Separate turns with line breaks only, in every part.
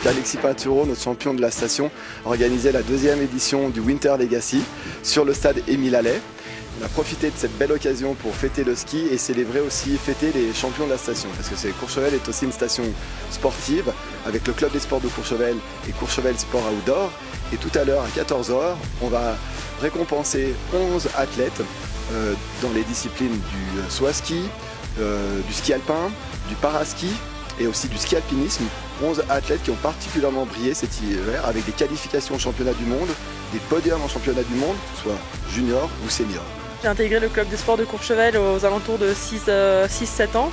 Donc Alexis Pinturo, notre champion de la station, organisait la deuxième édition du Winter Legacy sur le stade Émile Allais. On a profité de cette belle occasion pour fêter le ski et célébrer aussi, fêter les champions de la station. Parce que Courchevel est aussi une station sportive avec le club des sports de Courchevel et Courchevel Sport Outdoor. Et tout à l'heure, à 14 h, on va récompenser 11 athlètes dans les disciplines du saut à ski, du ski alpin, du paraski et aussi du ski alpinisme. 11 athlètes qui ont particulièrement brillé cet hiver avec des qualifications au championnat du monde, des podiums en championnat du monde, que ce soit junior ou senior.
J'ai intégré le club des sports de Courchevel aux alentours de 6-7 ans.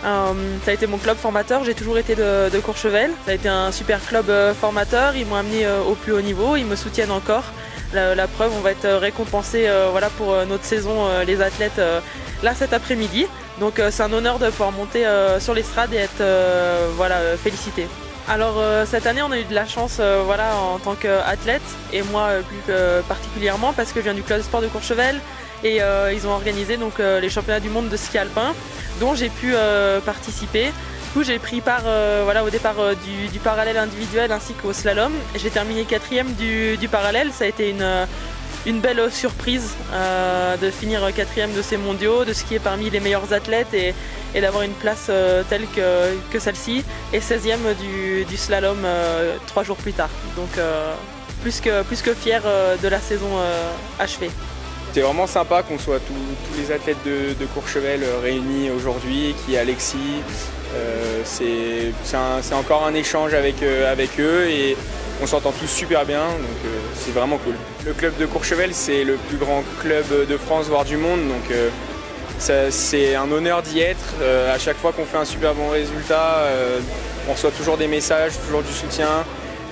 Ça a été mon club formateur, j'ai toujours été de Courchevel. Ça a été un super club formateur, ils m'ont amené au plus haut niveau, ils me soutiennent encore. La preuve, on va être récompensé voilà, pour notre saison, les athlètes, là cet après-midi. Donc c'est un honneur de pouvoir monter sur l'estrade et être voilà, félicité. Alors cette année on a eu de la chance voilà, en tant qu'athlète et moi plus particulièrement parce que je viens du club de sport de Courchevel et ils ont organisé donc, les championnats du monde de ski alpin dont j'ai pu participer. Du coup j'ai pris part voilà, au départ du parallèle individuel ainsi qu'au slalom. J'ai terminé 4e du parallèle, ça a été une belle surprise de finir 4e de ces mondiaux, de skier parmi les meilleurs athlètes et d'avoir une place telle que celle-ci et 16e du slalom 3 jours plus tard. Donc plus que fier de la saison achevée.
C'est vraiment sympa qu'on soit tous les athlètes de Courchevel réunis aujourd'hui, qui est Alexis. C'est encore un échange avec eux et on s'entend tous super bien, donc c'est vraiment cool. Le club de Courchevel, c'est le plus grand club de France, voire du monde, donc c'est un honneur d'y être. À chaque fois qu'on fait un super bon résultat, on reçoit toujours des messages, toujours du soutien.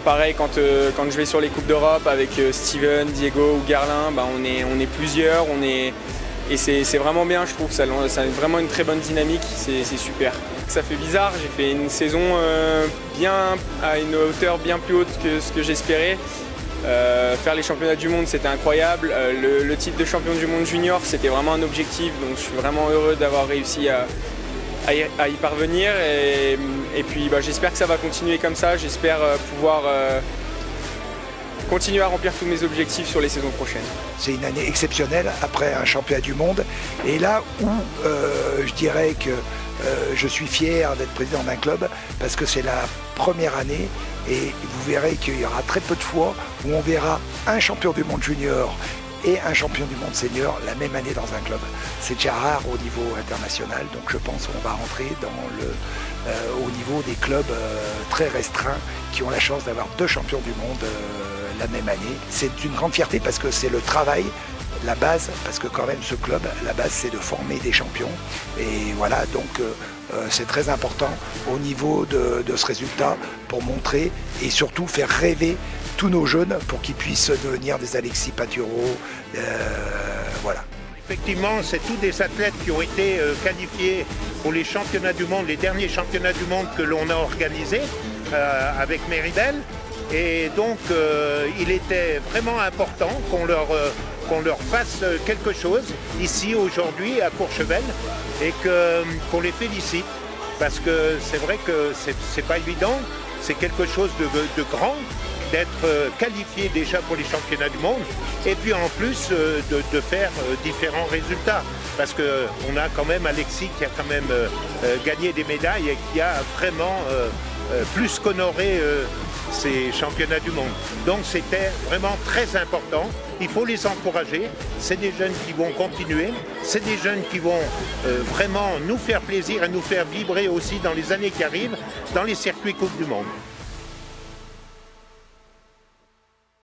Pareil, quand je vais sur les Coupes d'Europe avec Steven, Diego ou Garlin, bah on est plusieurs, et c'est vraiment bien, je trouve. Ça a vraiment une très bonne dynamique, c'est super. Ça fait bizarre, j'ai fait une saison à une hauteur bien plus haute que ce que j'espérais. Faire les championnats du monde, c'était incroyable. Le titre de champion du monde junior, c'était vraiment un objectif, donc je suis vraiment heureux d'avoir réussi à y parvenir. Et puis bah, j'espère que ça va continuer comme ça, j'espère pouvoir continuer à remplir tous mes objectifs sur les saisons prochaines.
C'est une année exceptionnelle après un championnat du monde et là où je dirais que je suis fier d'être président d'un club parce que c'est la première année et vous verrez qu'il y aura très peu de fois où on verra un champion du monde junior et un champion du monde senior la même année dans un club. C'est déjà rare au niveau international, donc je pense qu'on va rentrer au niveau des clubs très restreints qui ont la chance d'avoir 2 champions du monde la même année. C'est une grande fierté parce que c'est le travail, la base, parce que quand même ce club, la base c'est de former des champions. Et voilà, donc c'est très important au niveau de ce résultat pour montrer et surtout faire rêver tous nos jeunes pour qu'ils puissent devenir des Alexis Pinturo, voilà.
Effectivement, c'est tous des athlètes qui ont été qualifiés pour les championnats du monde, les derniers championnats du monde que l'on a organisés avec Méribel. Et donc, il était vraiment important qu'on leur fasse quelque chose ici aujourd'hui à Courchevel et qu'on les félicite. Parce que c'est vrai que c'est pas évident, c'est quelque chose de grand d'être qualifié déjà pour les championnats du monde et puis en plus de faire différents résultats parce qu'on a quand même Alexis qui a quand même gagné des médailles et qui a vraiment plus qu'honoré ces championnats du monde. Donc c'était vraiment très important, il faut les encourager, c'est des jeunes qui vont continuer, c'est des jeunes qui vont vraiment nous faire plaisir et nous faire vibrer aussi dans les années qui arrivent dans les circuits Coupe du Monde.